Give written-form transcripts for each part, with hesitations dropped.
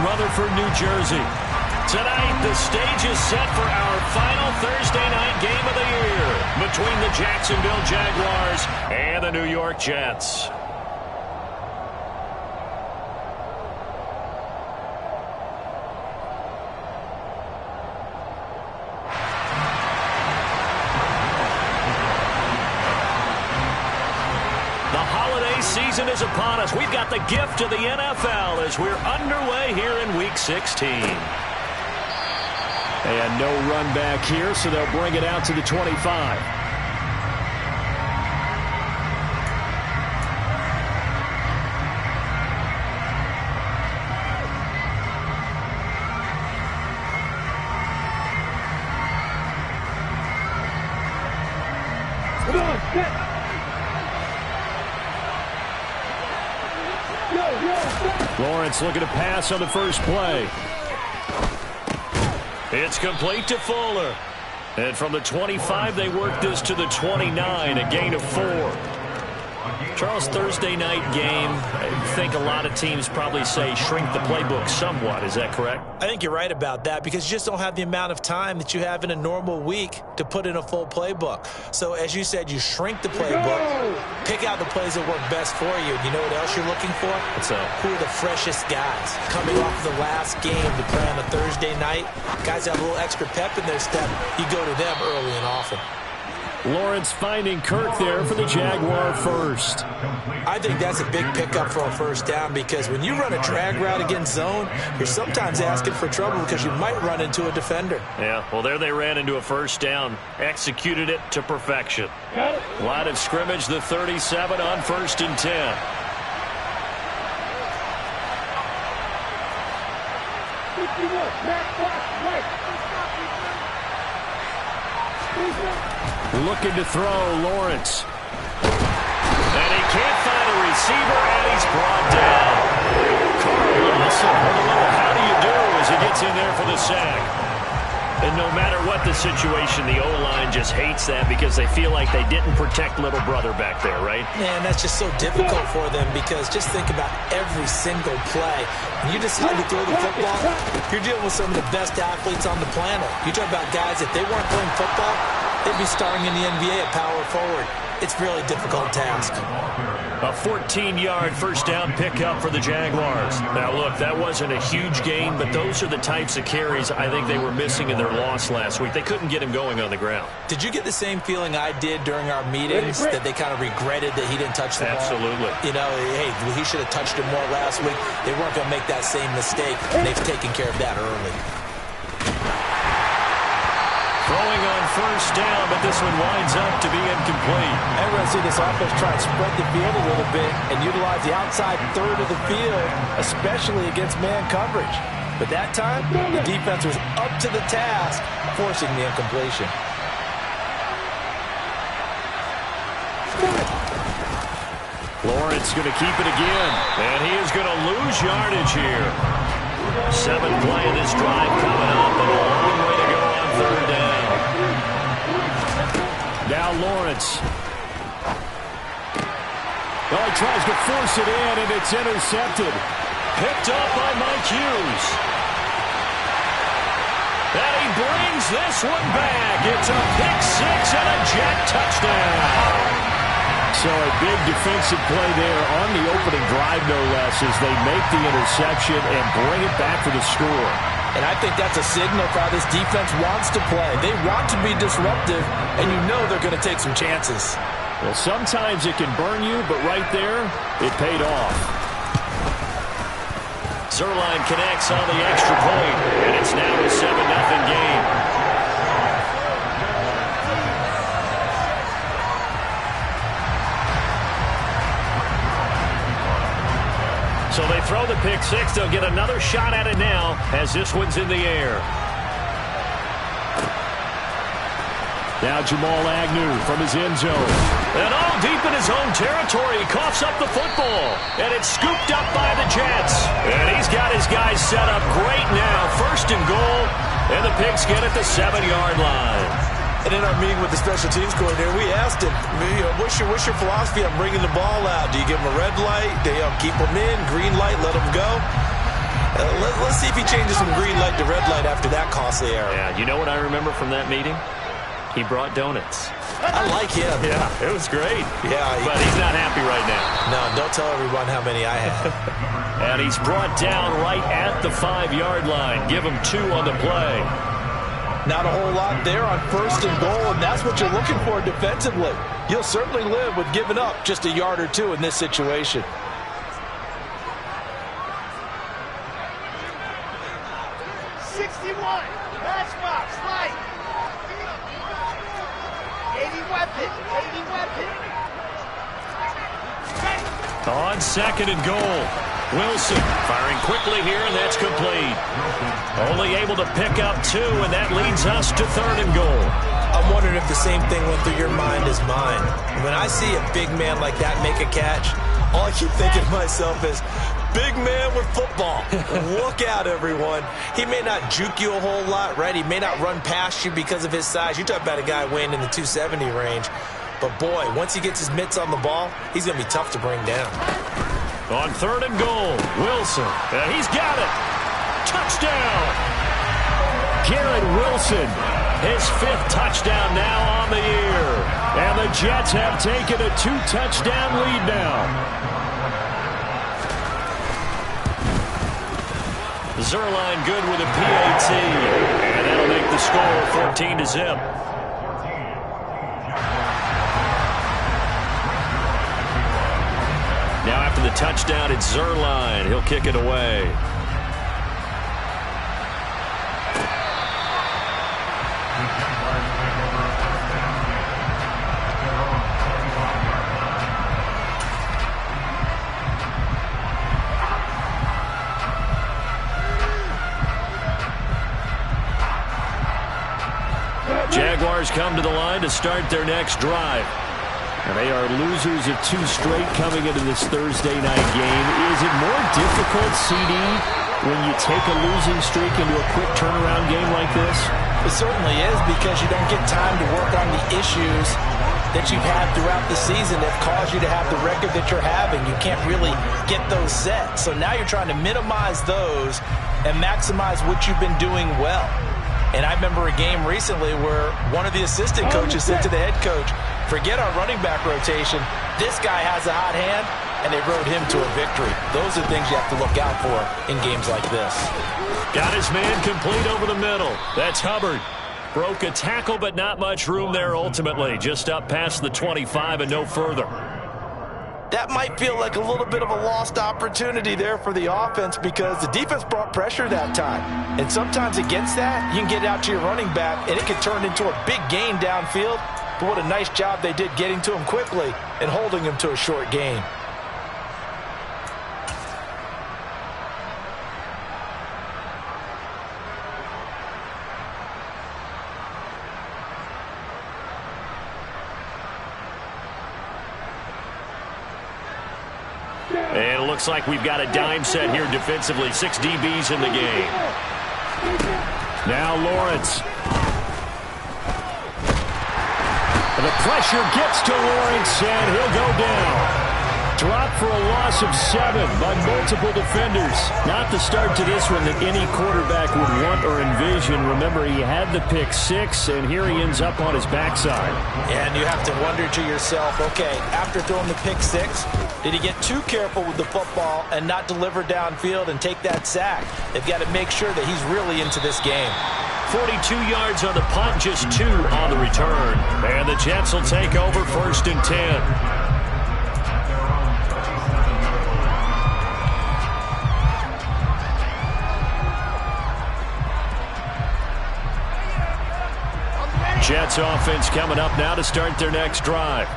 Rutherford, New Jersey. Tonight, the stage is set for our final Thursday night game of the year between the Jacksonville Jaguars and the New York Jets. Season is upon us. We've got the gift of the NFL as we're underway here in Week 16. And no run back here, so they'll bring it out to the 25. Come on, set. Lawrence looking to pass on the first play. It's complete to Fuller. And from the 25, they work this to the 29, a gain of 4. Charles, Thursday night game, I think a lot of teams probably say shrink the playbook somewhat. Is that correct? I think you're right about that because you just don't have the amount of time that you have in a normal week to put in a full playbook. So as you said, you shrink the playbook, pick out the plays that work best for you. You know what else you're looking for? What's that? Who are the freshest guys coming off of the last game to play on a Thursday night? Guys have a little extra pep in their step. You go to them early and often. Lawrence finding Kirk there for the Jaguar first. I think that's a big pickup for a first down because when you run a drag route against zone, you're sometimes asking for trouble because you might run into a defender. Yeah, well, there they ran into a first down. Executed it to perfection. Line of scrimmage, the 37 on 1st and 10. Looking to throw, Lawrence. And he can't find a receiver, and he's brought down. Carl Lawson with a little how do you do as he gets in there for the sack. And no matter what the situation, the O-line just hates that because they feel like they didn't protect little brother back there, right? Man, that's just so difficult for them because just think about every single play. When you decide to throw the football, you're dealing with some of the best athletes on the planet. You talk about guys, if they weren't playing football, they'd be starring in the NBA at power forward. It's a really difficult task. A 14-yard first down pickup for the Jaguars. Now, look, that wasn't a huge gain, but those are the types of carries I think they were missing in their loss last week. They couldn't get him going on the ground. Did you get the same feeling I did during our meetings that they kind of regretted that he didn't touch the ball? Absolutely. You know, hey, he should have touched it more last week. They weren't going to make that same mistake, and they've taken care of that early. Throwing on first down, but this one winds up to be incomplete. Everyone see this offense try and spread the field a little bit and utilize the outside third of the field, especially against man coverage. But that time, the defense was up to the task, forcing the incompletion. Lawrence going to keep it again, and he is going to lose yardage here. 7th play of this drive coming up, and a long way to go on 3rd down. Now Lawrence. Well, he tries to force it in, and it's intercepted. Picked up by Mike Hughes. And he brings this one back. It's a pick six and a Jet touchdown. So a big defensive play there on the opening drive, no less, as they make the interception and bring it back for the score. And I think that's a signal for how this defense wants to play. They want to be disruptive, and you know they're going to take some chances. Well, sometimes it can burn you, but right there, it paid off. Zerline connects on the extra point, and it's now a 7-0 game. So they throw the pick six. They'll get another shot at it now as this one's in the air. Now Jamal Agnew from his end zone. And all deep in his own territory. He coughs up the football. And it's scooped up by the Jets. And he's got his guys set up great now. 1st and goal. And the Pigs get at the 7-yard line. And in our meeting with the special teams coordinator, we asked him, what's your philosophy on bringing the ball out? Do you give them a red light? Do you keep them in? Green light, let them go? Let's see if he changes from green light to red light after that costly error. Yeah, you know what I remember from that meeting? He brought donuts. I like him. Yeah, it was great. Yeah, but he's not happy right now. No, don't tell everyone how many I have. And he's brought down right at the 5-yard line. Give him 2 on the play. Not a whole lot there on 1st and goal, and that's what you're looking for defensively. You'll certainly live with giving up just a yard or 2 in this situation. On 2nd and goal, Wilson firing quickly here, and that's complete. Only able to pick up 2, and that leads us to 3rd and goal. I'm wondering if the same thing went through your mind as mine. When I see a big man like that make a catch, all I keep thinking to myself is, big man with football. Look out, everyone. He may not juke you a whole lot, right? He may not run past you because of his size. You talk about a guy weighing in the 270 range. But, boy, once he gets his mitts on the ball, he's going to be tough to bring down. On 3rd and goal, Wilson. He's got it. Touchdown. Garrett Wilson, his 5th touchdown now on the year. And the Jets have taken a 2-touchdown lead now. Zerline good with a PAT. And that'll make the score 14-0. Now after the touchdown, it's Zerline. He'll kick it away. Jaguars come to the line to start their next drive. And they are losers of 2 straight coming into this Thursday night game. Is it more difficult, CD, when you take a losing streak into a quick turnaround game like this? It certainly is, because you don't get time to work on the issues that you've had throughout the season that caused you to have the record that you're having. You can't really get those set. So now you're trying to minimize those and maximize what you've been doing well. And I remember a game recently where one of the assistant coaches said to the head coach, forget our running back rotation. This guy has a hot hand, and they rode him to a victory. Those are things you have to look out for in games like this. Got his man complete over the middle. That's Hubbard. Broke a tackle, but not much room there ultimately. Just up past the 25 and no further. That might feel like a little bit of a lost opportunity there for the offense, because the defense brought pressure that time. And sometimes against that, you can get out to your running back, and it can turn into a big gain downfield. But what a nice job they did getting to him quickly and holding him to a short gain. And it looks like we've got a dime set here defensively. 6 DBs in the game. Now Lawrence. And the pressure gets to Lawrence, and he'll go down. Dropped for a loss of 7 by multiple defenders. Not the start to this one that any quarterback would want or envision. Remember, he had the pick 6, and here he ends up on his backside. And you have to wonder to yourself, okay, after throwing the pick 6, did he get too careful with the football and not deliver downfield and take that sack? They've got to make sure that he's really into this game. 42 yards on the punt, just 2 on the return. And the Jets will take over 1st and 10. Jets offense coming up now to start their next drive.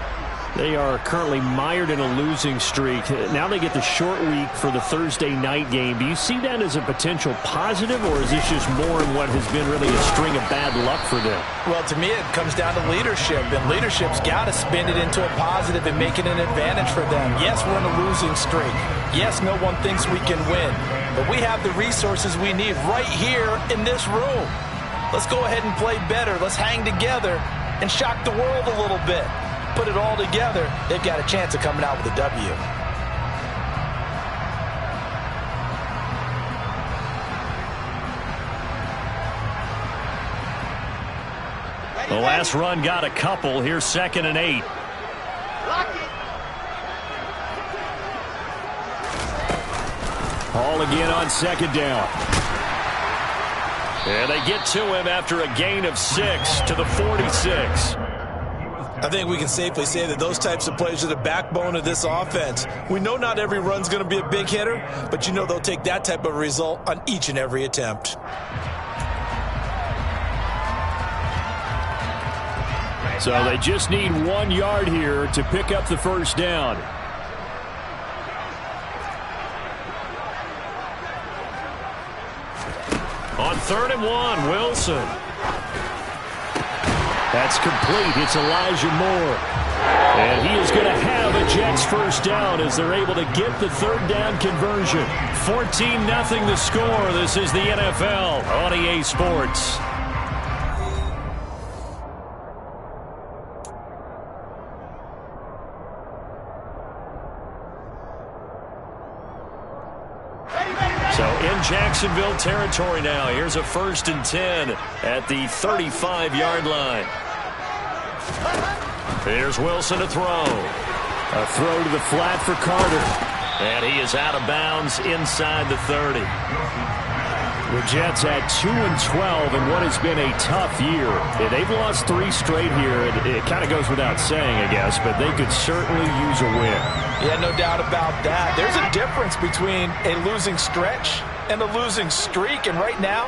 They are currently mired in a losing streak. Now they get the short week for the Thursday night game. Do you see that as a potential positive, or is this just more in what has been really a string of bad luck for them? Well, to me, it comes down to leadership, and leadership's got to spin it into a positive and make it an advantage for them. Yes, we're in a losing streak. Yes, no one thinks we can win, but we have the resources we need right here in this room. Let's go ahead and play better. Let's hang together and shock the world a little bit. Put it all together, they've got a chance of coming out with a W. The last run got a couple. Here's 2nd and 8. Hall again on 2nd down. And they get to him after a gain of 6 to the 46. I think we can safely say that those types of plays are the backbone of this offense. We know not every run's going to be a big hitter, but you know they'll take that type of result on each and every attempt. So they just need 1 yard here to pick up the first down. On 3rd and 1, Wilson. That's complete. It's Elijah Moore. And he is going to have a Jets first down as they're able to get the 3rd down conversion. 14-0 the score. This is the NFL on EA Sports. So in Jacksonville territory now. Here's a 1st and 10 at the 35-yard line. Here's Wilson to throw. A throw to the flat for Carter. And he is out of bounds inside the 30. The Jets had 2 and 12 in what has been a tough year. They've lost 3 straight here. It kind of goes without saying, I guess, but they could certainly use a win. Yeah, no doubt about that. There's a difference between a losing stretch and a losing streak, and right now,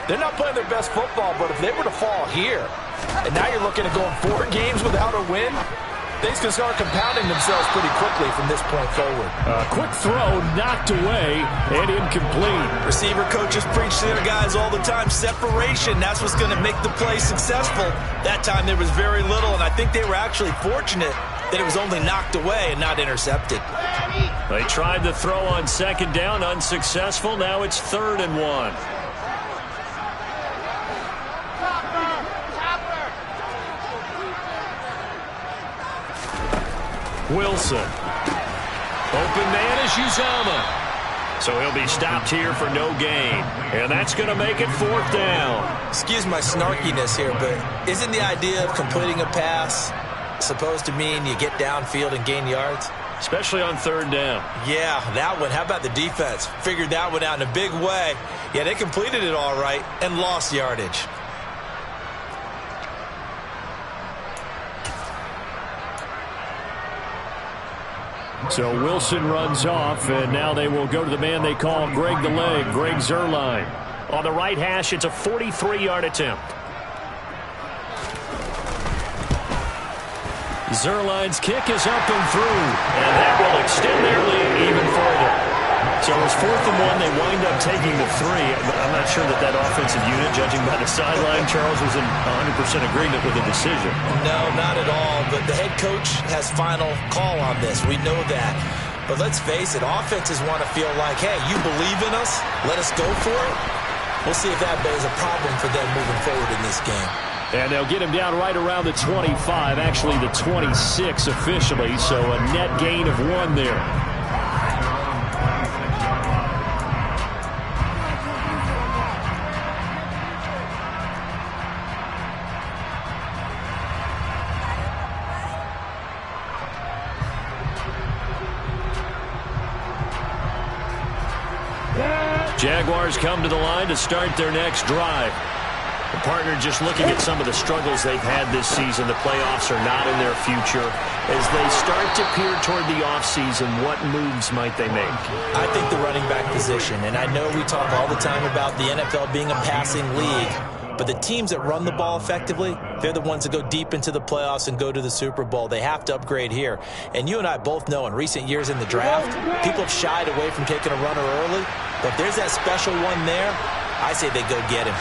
they're not playing their best football, but if they were to fall here, and now you're looking at going 4 games without a win, things can start compounding themselves pretty quickly from this point forward. A quick throw knocked away and incomplete. Receiver coaches preach to their guys all the time, separation, that's what's going to make the play successful. That time there was very little, and I think they were actually fortunate that it was only knocked away and not intercepted. They tried to throw on 2nd down, unsuccessful. Now it's 3rd and 1. Wilson. Open man is Uzama. So he'll be stopped here for no gain. And that's going to make it 4th down. Excuse my snarkiness here, but isn't the idea of completing a pass supposed to mean you get downfield and gain yards? Especially on 3rd down. Yeah, that one. How about the defense? Figured that one out in a big way. Yeah, they completed it all right and lost yardage. So Wilson runs off, and now they will go to the man they call Greg the Leg, Greg Zuerlein. On the right hash, it's a 43-yard attempt. Zuerlein's kick is up and through, and that will extend their lead even further. So it was 4th and 1. They wind up taking the 3. I'm not sure that offensive unit, judging by the sideline, Charles, was in 100% agreement with the decision. No, not at all. But the head coach has final call on this. We know that. But let's face it, offenses want to feel like, hey, you believe in us, let us go for it. We'll see if that is a problem for them moving forward in this game. And they'll get him down right around the 25, actually the 26 officially, so a net gain of 1 there. Jaguars come to the line to start their next drive. The partner just looking at some of the struggles they've had this season. The playoffs are not in their future. As they start to peer toward the offseason, what moves might they make? I think the running back position, and I know we talk all the time about the NFL being a passing league, but the teams that run the ball effectively, they're the ones that go deep into the playoffs and go to the Super Bowl. They have to upgrade here. And you and I both know in recent years in the draft, people have shied away from taking a runner early, but if there's that special one there, I say they go get him.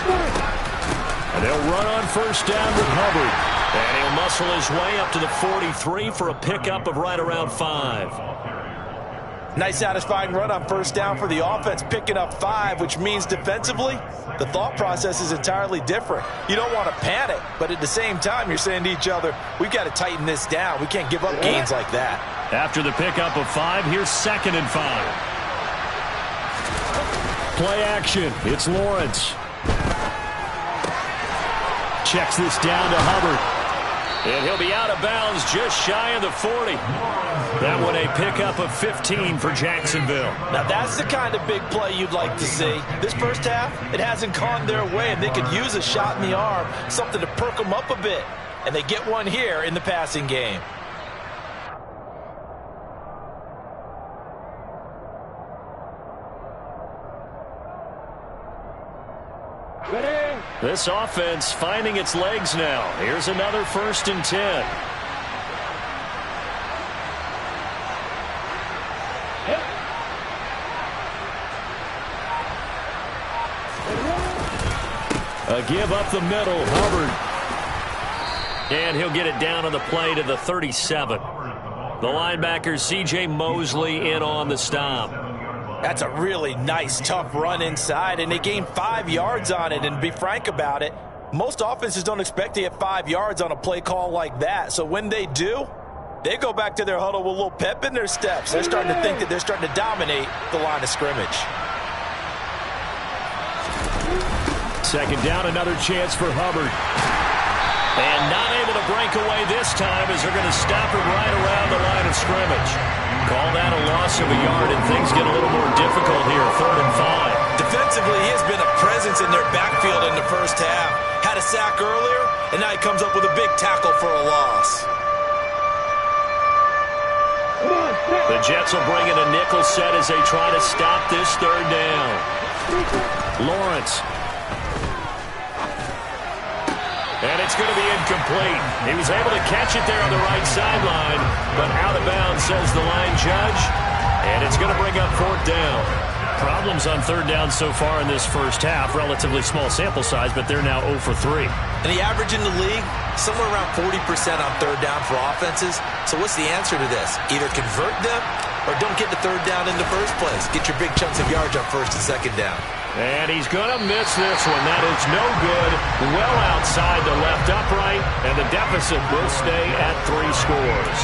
And they'll run on 1st down with Hubbard. And he'll muscle his way up to the 43 for a pickup of right around 5. Nice satisfying run on 1st down for the offense, picking up 5, which means defensively, the thought process is entirely different. You don't want to panic, but at the same time, you're saying to each other, we've got to tighten this down. We can't give up gains like that. After the pickup of 5, here's 2nd and 5. Play action. It's Lawrence. checks this down to Hubbard. And he'll be out of bounds just shy of the 40. That one a pickup of 15 for Jacksonville. Now that's the kind of big play you'd like to see. This first half, it hasn't gone their way, and they could use a shot in the arm, something to perk them up a bit. And they get one here in the passing game. This offense finding its legs now. Here's another 1st and 10. A give up the middle, Hubbard. And he'll get it down on the play to the 37. The linebacker, C.J. Mosley, in on the stop. That's a really nice, tough run inside, and they gained 5 yards on it. And to be frank about it, most offenses don't expect to get 5 yards on a play call like that. So when they do, they go back to their huddle with a little pep in their steps. They're starting to think that they're starting to dominate the line of scrimmage. Second down, another chance for Hubbard. And not able to break away this time as they're going to stop him right around the line of scrimmage. Call that a loss of a yard, and things get a little more difficult here, 3rd and 5. Defensively, he has been a presence in their backfield in the first half. Had a sack earlier, and now he comes up with a big tackle for a loss. The Jets will bring in a nickel set as they try to stop this 3rd down. Lawrence. And it's going to be incomplete. He was able to catch it there on the right sideline, but out of bounds, says the line judge. And it's going to bring up 4th down. Problems on 3rd down so far in this first half. Relatively small sample size, but they're now 0 for 3. And the average in the league, somewhere around 40% on 3rd down for offenses. So what's the answer to this? Either convert them or don't get the 3rd down in the first place. Get your big chunks of yards on 1st and 2nd down. And he's going to miss this one. That is no good. Well outside the left upright, and the deficit will stay at 3 scores.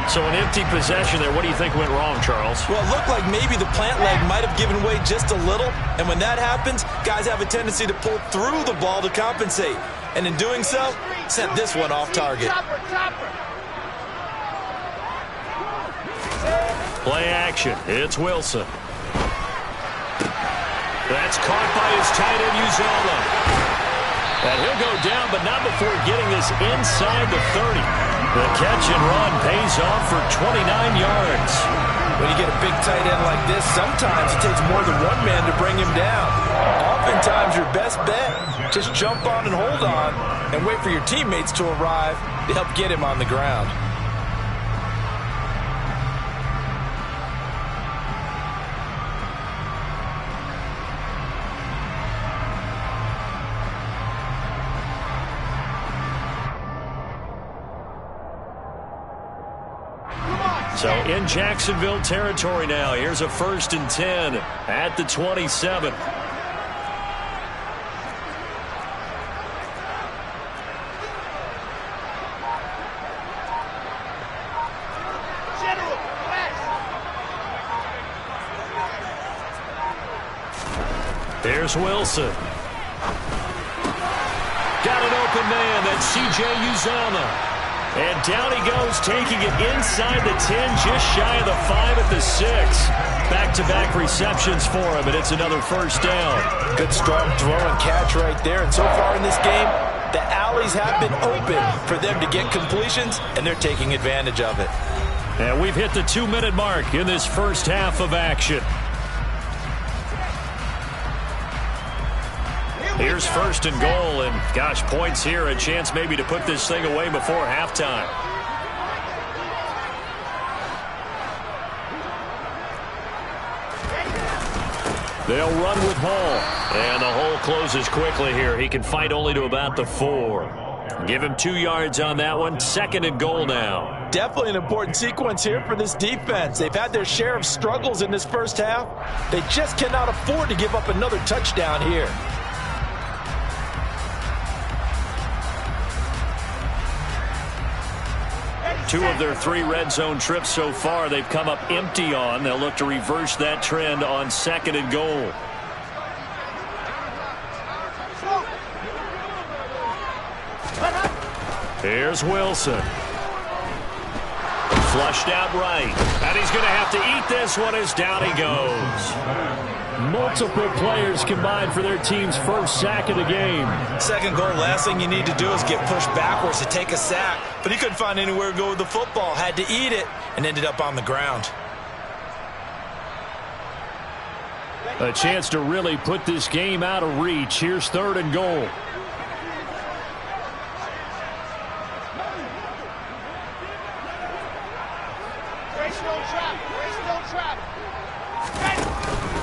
So an empty possession there. What do you think went wrong, Charles? Well, it looked like maybe the plant leg might have given way just a little. And when that happens, guys have a tendency to pull through the ball to compensate. And in doing so, sent this one off target. Play action. It's Wilson. That's caught by his tight end, Uzomah. And he'll go down, but not before getting this inside the 30. The catch and run pays off for 29 yards. When you get a big tight end like this, sometimes it takes more than one man to bring him down. Oftentimes, your best bet, just jump on and hold on and wait for your teammates to arrive to help get him on the ground. So in Jacksonville territory now. Here's a 1st and 10 at the 27. There's Wilson. Got an open man. That's C.J. Uzomah. And down he goes, taking it inside the 10, just shy of the 5 at the 6. Back-to-back receptions for him, and it's another 1st down. Good strong throw and catch right there. And so far in this game, the alleys have been open for them to get completions, and they're taking advantage of it. And we've hit the 2-minute mark in this first half of action. Here's 1st and goal, and gosh, points here, a chance maybe to put this thing away before halftime. They'll run with Hall, and the hole closes quickly here. He can fight only to about the 4. Give him 2 yards on that one. 2nd and goal now. Definitely an important sequence here for this defense. They've had their share of struggles in this first half. They just cannot afford to give up another touchdown here. Two of their 3 red zone trips so far they've come up empty on. They'll look to reverse that trend on 2nd and goal. Here's Wilson. Flushed out right. And he's going to have to eat this one as down he goes. Multiple players combined for their team's first sack of the game. Second goal, last thing you need to do is get pushed backwards to take a sack. But he couldn't find anywhere to go with the football. Had to eat it and ended up on the ground. A chance to really put this game out of reach. Here's 3rd and goal.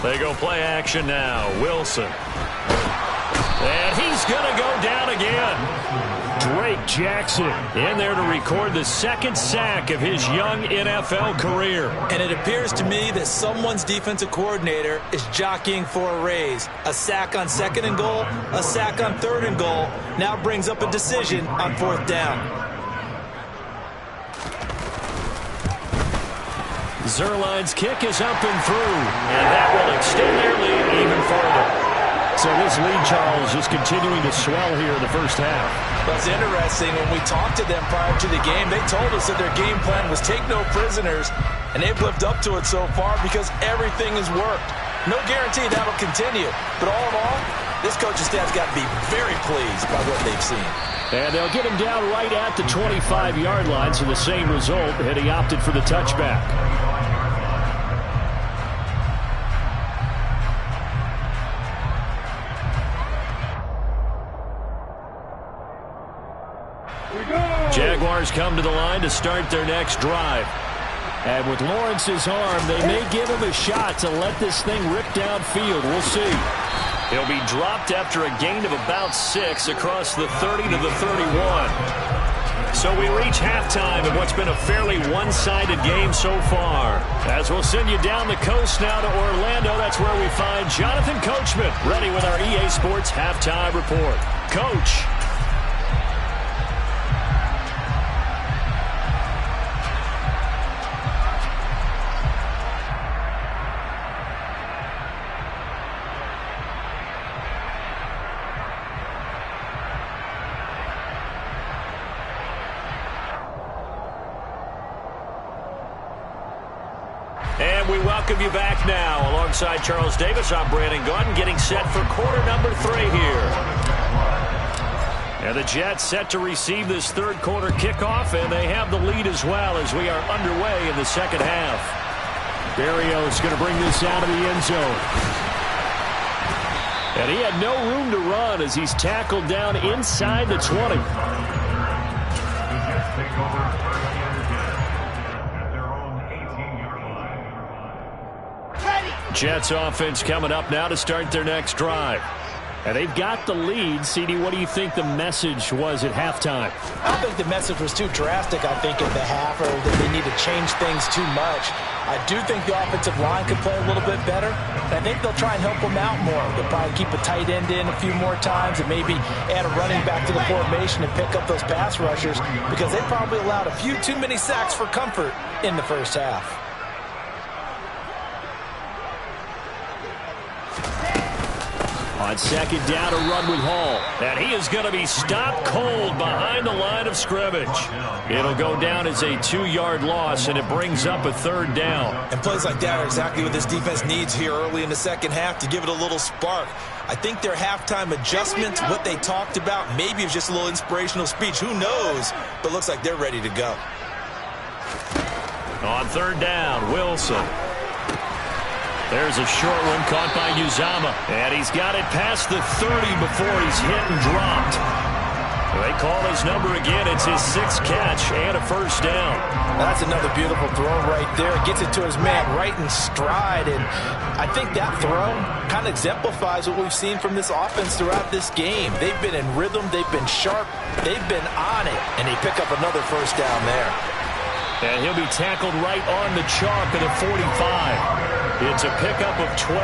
They go play action now. Wilson. And he's going to go down again. Drake Jackson in there to record the 2nd sack of his young NFL career. And it appears to me that someone's defensive coordinator is jockeying for a raise. A sack on 2nd and goal, a sack on 3rd and goal. Now brings up a decision on 4th down. Zerline's kick is up and through, and that will extend their lead even further. So this lead, Charles, is continuing to swell here in the first half. That's interesting. When we talked to them prior to the game, they told us that their game plan was take no prisoners, and they've lived up to it so far because everything has worked. No guarantee that'll continue, but all in all, this coaching staff's got to be very pleased by what they've seen. And they'll get him down right at the 25-yard line, so the same result, and he opted for the touchback. Jaguars come to the line to start their next drive. And with Lawrence's arm, they may give him a shot to let this thing rip downfield. We'll see. He'll be dropped after a gain of about 6 across the 30 to the 31. So we reach halftime in what's been a fairly one-sided game so far. As we'll send you down the coast now to Orlando, that's where we find Jonathan Coachman ready with our EA Sports Halftime Report. Coach. And we welcome you back now. Alongside Charles Davis, I'm Brandon Gaudin, getting set for quarter number 3 here. And the Jets set to receive this 3rd quarter kickoff, and they have the lead as well as we are underway in the 2nd half. Berrios going to bring this out of the end zone. And he had no room to run as he's tackled down inside the 20. Jets offense coming up now to start their next drive. And they've got the lead. CD, what do you think the message was at halftime? I don't think the message was too drastic, I think, at the half, or that they need to change things too much. I do think the offensive line could play a little bit better. I think they'll try and help them out more. They'll probably keep a tight end in a few more times and maybe add a running back to the formation and pick up those pass rushers because they probably allowed a few too many sacks for comfort in the first half. On 2nd down, a run with Hall. And he is going to be stopped cold behind the line of scrimmage. It'll go down as a 2-yard loss, and it brings up a 3rd down. And plays like that are exactly what this defense needs here early in the 2nd half to give it a little spark. I think their halftime adjustments, what they talked about, maybe it was just a little inspirational speech. Who knows? But looks like they're ready to go. On 3rd down, Wilson. There's a short one caught by Uzama. And he's got it past the 30 before he's hit and dropped. They call his number again. It's his 6th catch and a 1st down. That's another beautiful throw right there. Gets it to his man right in stride. And I think that throw kind of exemplifies what we've seen from this offense throughout this game. They've been in rhythm. They've been sharp. They've been on it. And they pick up another 1st down there. And he'll be tackled right on the chalk of the 45. It's a pickup of 12.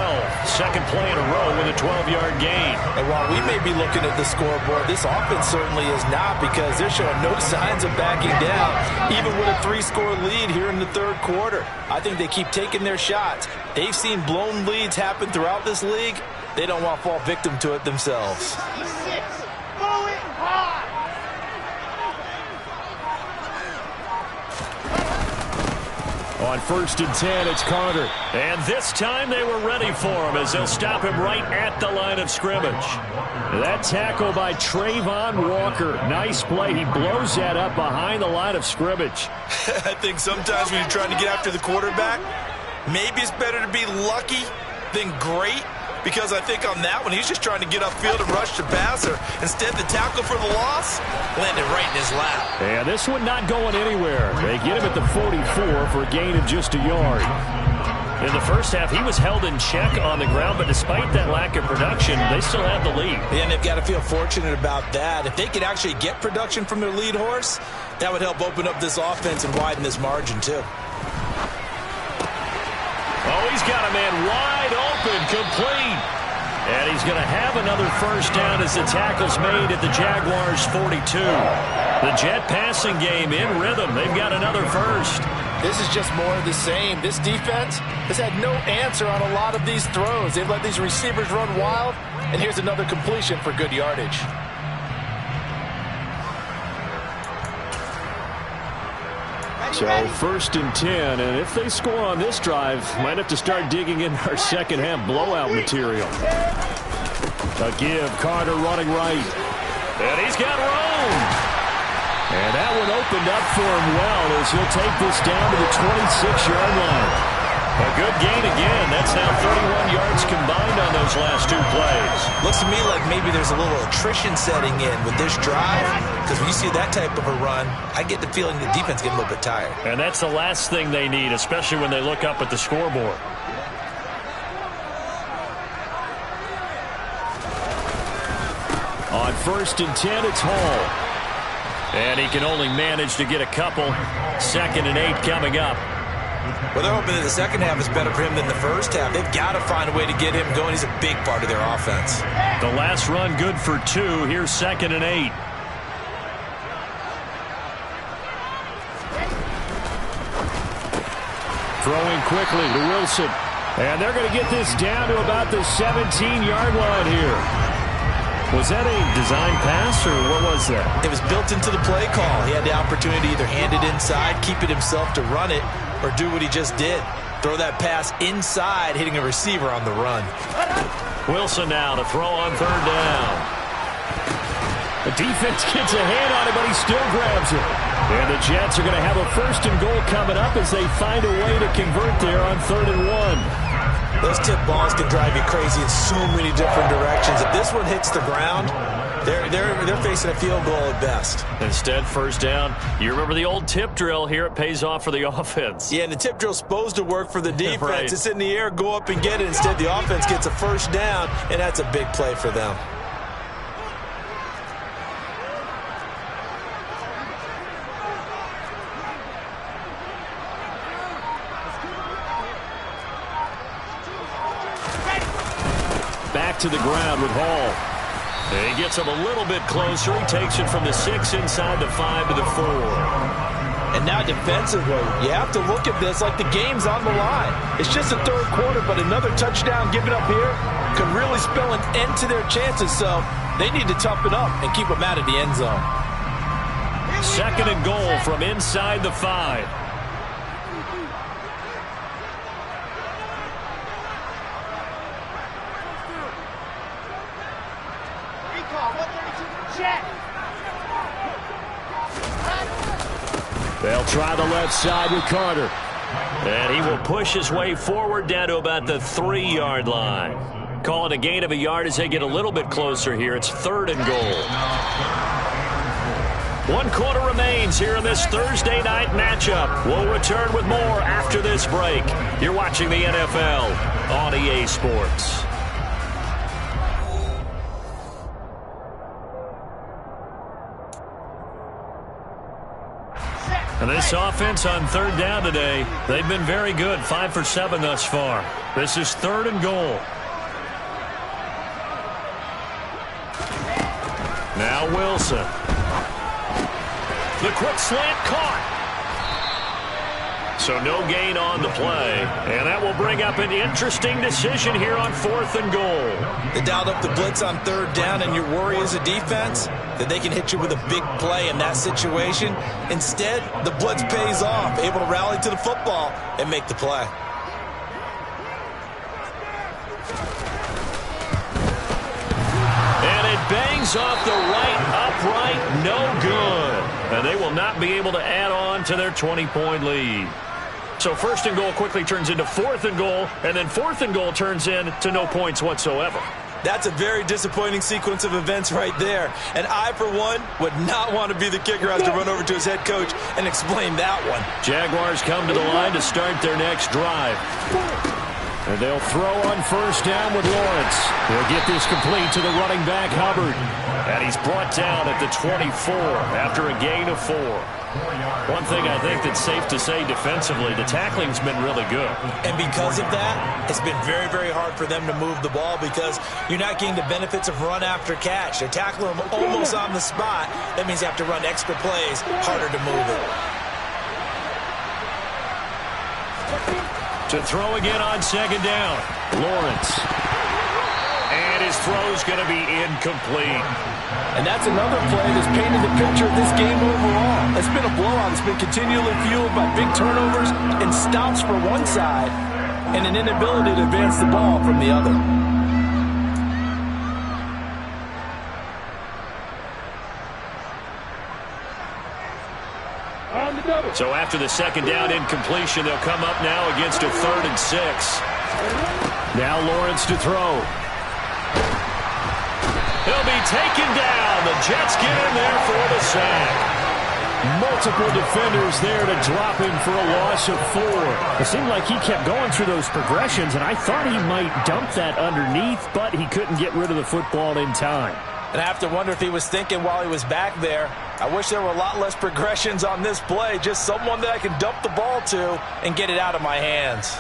2nd play in a row with a 12-yard gain. And while we may be looking at the scoreboard, this offense certainly is not because they're showing no signs of backing down, even with a 3-score lead here in the 3rd quarter. I think they keep taking their shots. They've seen blown leads happen throughout this league. They don't want to fall victim to it themselves. On 1st and 10, it's Carter. And this time they were ready for him as they'll stop him right at the line of scrimmage. That tackle by Trayvon Walker. Nice play. He blows that up behind the line of scrimmage. I think sometimes when you're trying to get after the quarterback, maybe it's better to be lucky than great. Because I think on that one, he's just trying to get upfield and rush the passer. Instead, the tackle for the loss landed right in his lap. And this one not going anywhere. They get him at the 44 for a gain of just a yard. In the first half, he was held in check on the ground, but despite that lack of production, they still have the lead. And they've got to feel fortunate about that. If they could actually get production from their lead horse, that would help open up this offense and widen this margin, too. Oh, he's got a man wide open, complete. And he's going to have another first down as the tackle's made at the Jaguars' 42. The Jet passing game in rhythm. They've got another first. This is just more of the same. This defense has had no answer on a lot of these throws. They've let these receivers run wild, and here's another completion for good yardage. So 1st and 10, and if they score on this drive, might have to start digging in our second half blowout material. A give, Carter running right. And he's got room. And that one opened up for him well as he'll take this down to the 26-yard line. A good gain again. That's now 31 yards combined on those last two plays. Looks to me like maybe there's a little attrition setting in with this drive, because when you see that type of a run, I get the feeling the defense getting a little bit tired. And that's the last thing they need, especially when they look up at the scoreboard. On 1st and 10, it's Hall. And he can only manage to get a couple. 2nd and 8 coming up. Well, they're hoping that the second half is better for him than the first half. They've got to find a way to get him going. He's a big part of their offense. The last run good for 2. Here's 2nd and 8. Throwing quickly to Wilson. And they're going to get this down to about the 17-yard line here. Was that a design pass, or what was that? It was built into the play call. He had the opportunity to either hand it inside, keep it himself to run it, or do what he just did. Throw that pass inside, hitting a receiver on the run. Wilson now to throw on 3rd down. The defense gets a hand on it, but he still grabs it. And the Jets are going to have a 1st and goal coming up as they find a way to convert there on 3rd and 1. Those tip balls can drive you crazy in so many different directions. If this one hits the ground, they're facing a field goal at best. Instead, 1st down. You remember the old tip drill here. It pays off for the offense. Yeah, and the tip drill's supposed to work for the defense. Right. It's in the air, go up and get it. Instead, the offense gets a 1st down, and that's a big play for them. Back to the ground with Hall. He gets him a little bit closer. He takes it from the 6 inside the 5 to the 4. And now defensively, you have to look at this like the game's on the line. It's just the 3rd quarter, but another touchdown given up here could really spell an end to their chances. So they need to toughen up and keep them out of the end zone. 2nd and goal from inside the 5. They'll try the left side with Carter. And he will push his way forward down to about the 3-yard line. Call it a gain of a yard as they get a little bit closer here. It's 3rd and goal. 1 quarter remains here in this Thursday night matchup. We'll return with more after this break. You're watching the NFL on EA Sports. And this offense on 3rd down today, they've been very good. 5 for 7 thus far. This is 3rd and goal. Now Wilson. The quick slant caught. So no gain on the play, and that will bring up an interesting decision here on 4th and goal. They dialed up the blitz on 3rd down, and your worry as a defense that they can hit you with a big play in that situation. Instead, the blitz pays off, able to rally to the football and make the play. And it bangs off the right upright, no good. And they will not be able to add on to their 20-point lead. So 1st and goal quickly turns into 4th and goal, and then 4th and goal turns into no points whatsoever. That's a very disappointing sequence of events right there. And I, for one, would not want to be the kicker who has to run over to his head coach and explain that one. Jaguars come to the line to start their next drive. And they'll throw on 1st down with Lawrence. He'll get this complete to the running back, Hubbard. And he's brought down at the 24 after a gain of 4. One thing I think that's safe to say defensively, the tackling's been really good. And because of that, it's been very, very hard for them to move the ball because you're not getting the benefits of run after catch. They're tackling them almost on the spot. That means you have to run extra plays, harder to move it. To throw again on 2nd down, Lawrence. And his throw's going to be incomplete. And that's another play that's painted the picture of this game overall. It's been a blowout. It's been continually fueled by big turnovers and stops for one side and an inability to advance the ball from the other. So after the 2nd down incompletion, they'll come up now against a 3rd and 6. Now Lawrence to throw. He'll be taken down. The Jets get in there for the sack. Multiple defenders there to drop him for a loss of 4. It seemed like he kept going through those progressions, and I thought he might dump that underneath, but he couldn't get rid of the football in time. And I have to wonder if he was thinking while he was back there, I wish there were a lot less progressions on this play, just someone that I can dump the ball to and get it out of my hands.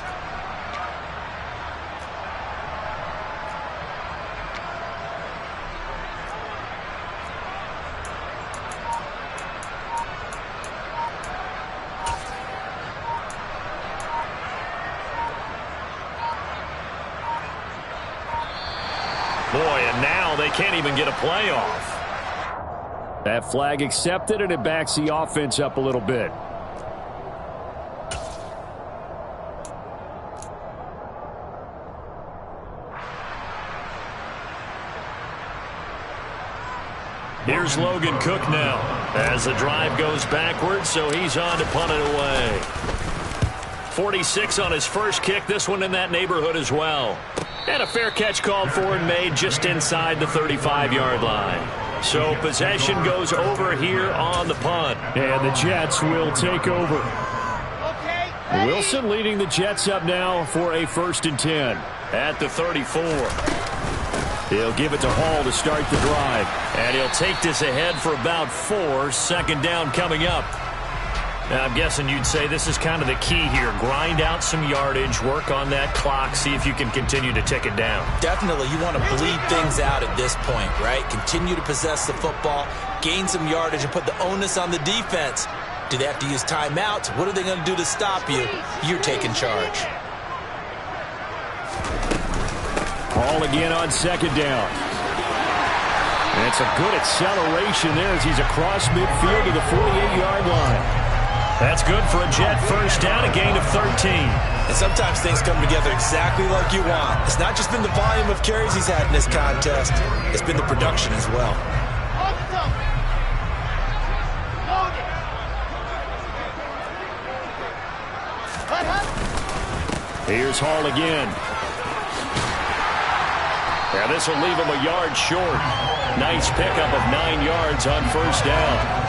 Boy, and now they can't even get a playoff. That flag accepted, and it backs the offense up a little bit. Here's Logan Cook now as the drive goes backwards, so he's on to punt it away. 46 on his first kick, this one in that neighborhood as well. And a fair catch called for and made just inside the 35-yard line. So possession goes over here on the punt. And the Jets will take over. Wilson leading the Jets up now for a 1st and 10. At the 34. He'll give it to Hall to start the drive. And he'll take this ahead for about 4. 2nd down coming up. Now, I'm guessing you'd say this is kind of the key here. Grind out some yardage, work on that clock, see if you can continue to tick it down. Definitely, you want to bleed things out at this point, right? Continue to possess the football, gain some yardage, and put the onus on the defense. Do they have to use timeouts? What are they going to do to stop you? You're taking charge. Hall again on 2nd down. And it's a good acceleration there as he's across midfield to the 48-yard line. That's good for a Jet 1st down, a gain of 13. And sometimes things come together exactly like you want. It's not just been the volume of carries he's had in this contest. It's been the production as well. Here's Hall again. Yeah, this will leave him a yard short. Nice pickup of 9 yards on 1st down.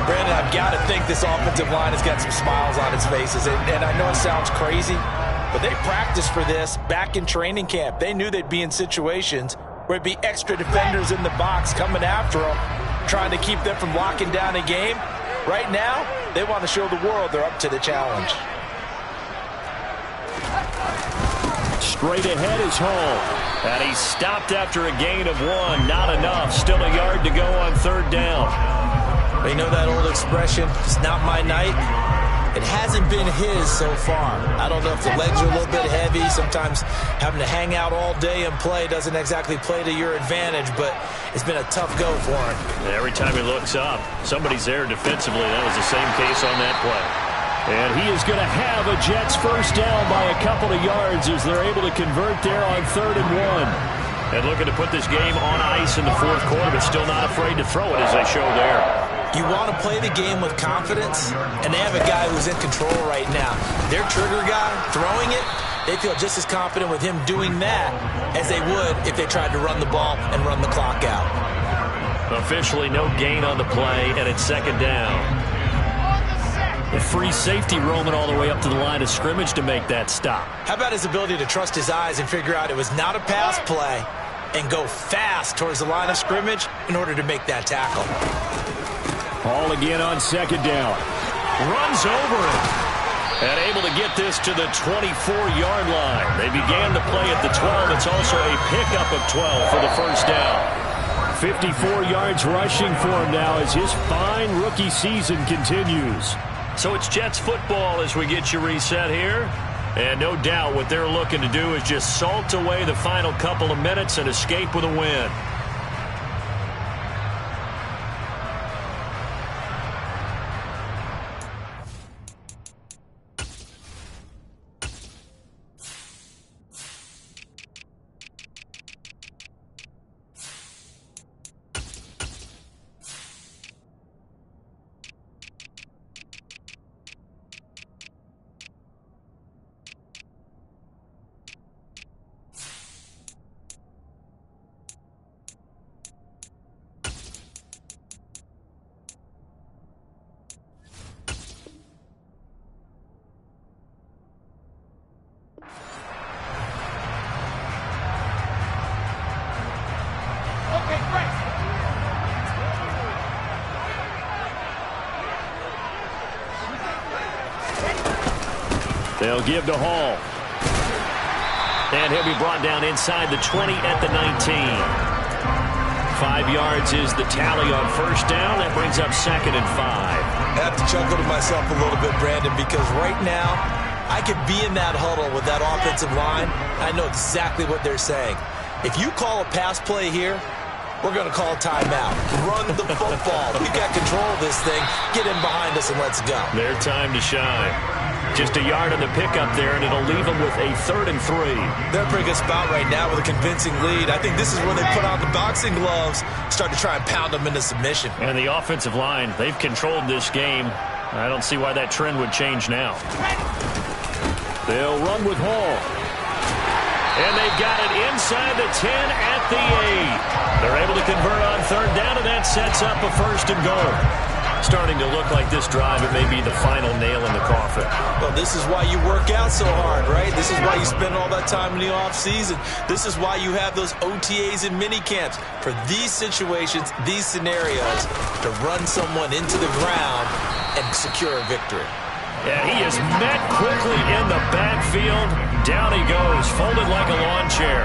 Brandon, I've got to think this offensive line has got some smiles on its faces. And I know it sounds crazy, but they practiced for this back in training camp. They knew they'd be in situations where it'd be extra defenders in the box coming after them, trying to keep them from locking down a game. Right now, they want to show the world they're up to the challenge. Straight ahead is Hall. And he stopped after a gain of 1. Not enough. Still a yard to go on 3rd down. You know that old expression, it's not my night? It hasn't been his so far. I don't know if the legs are a little bit heavy. Sometimes having to hang out all day and play doesn't exactly play to your advantage, but it's been a tough go for him. Every time he looks up, somebody's there defensively. That was the same case on that play. And he is going to have a Jets first down by a couple of yards as they're able to convert there on 3rd and 1. And looking to put this game on ice in the 4th quarter, but still not afraid to throw it as they show there. You want to play the game with confidence, and they have a guy who's in control right now. Their trigger guy, throwing it, they feel just as confident with him doing that as they would if they tried to run the ball and run the clock out. Officially no gain on the play, and it's 2nd down. The free safety roaming all the way up to the line of scrimmage to make that stop. How about his ability to trust his eyes and figure out it was not a pass play and go fast towards the line of scrimmage in order to make that tackle? Hall again on 2nd down. Runs over it. And able to get this to the 24-yard line. They began the play at the 12. It's also a pickup of 12 for the first down. 54 yards rushing for him now as his fine rookie season continues. So it's Jets football as we get you reset here. And no doubt what they're looking to do is just salt away the final couple of minutes and escape with a win. They'll give to Hall. And he'll be brought down inside the 20 at the 19. 5 yards is the tally on first down. That brings up 2nd and 5. I have to chuckle to myself a little bit, Brandon, because right now I could be in that huddle with that offensive line. I know exactly what they're saying. If you call a pass play here, we're going to call timeout. Run the football. We got control of this thing. Get in behind us and let's go. Their time to shine. Just a yard on the pickup there, and it'll leave them with a 3rd and 3. They're a pretty good spot right now with a convincing lead. I think this is where they put on the boxing gloves, start to try and pound them into submission. And the offensive line, they've controlled this game. I don't see why that trend would change now. They'll run with Hall. And they've got it inside the 10 at the 8. They're able to convert on 3rd down, and that sets up a 1st and goal. Starting to look like this drive, it may be the final nail in the coffin. Well, this is why you work out so hard, right? This is why you spend all that time in the offseason. This is why you have those OTAs and mini camps for these situations, these scenarios, to run someone into the ground and secure a victory. And he is met quickly in the backfield. Down he goes, folded like a lawn chair.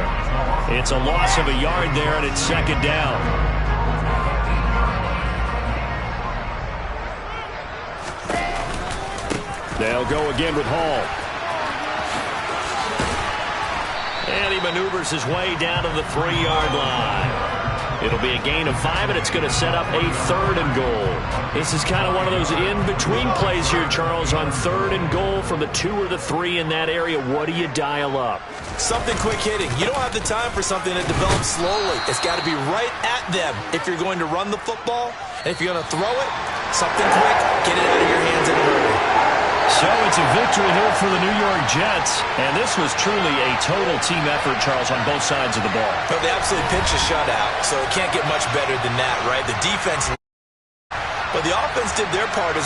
It's a loss of a yard there, and it's 2nd down. They'll go again with Hall. And he maneuvers his way down to the 3-yard line. It'll be a gain of 5, and it's going to set up a 3rd and goal. This is kind of one of those in-between plays here, Charles, on 3rd and goal from the 2 or the 3 in that area. What do you dial up? Something quick hitting. You don't have the time for something that develops slowly. It's got to be right at them if you're going to run the football. And if you're going to throw it, something quick, get it out of your hands in a hurry. So it's a victory here for the New York Jets. And this was truly a total team effort, Charles, on both sides of the ball. But they absolutely pitched a shutout, so it can't get much better than that, right? The defense, but the offense did their part as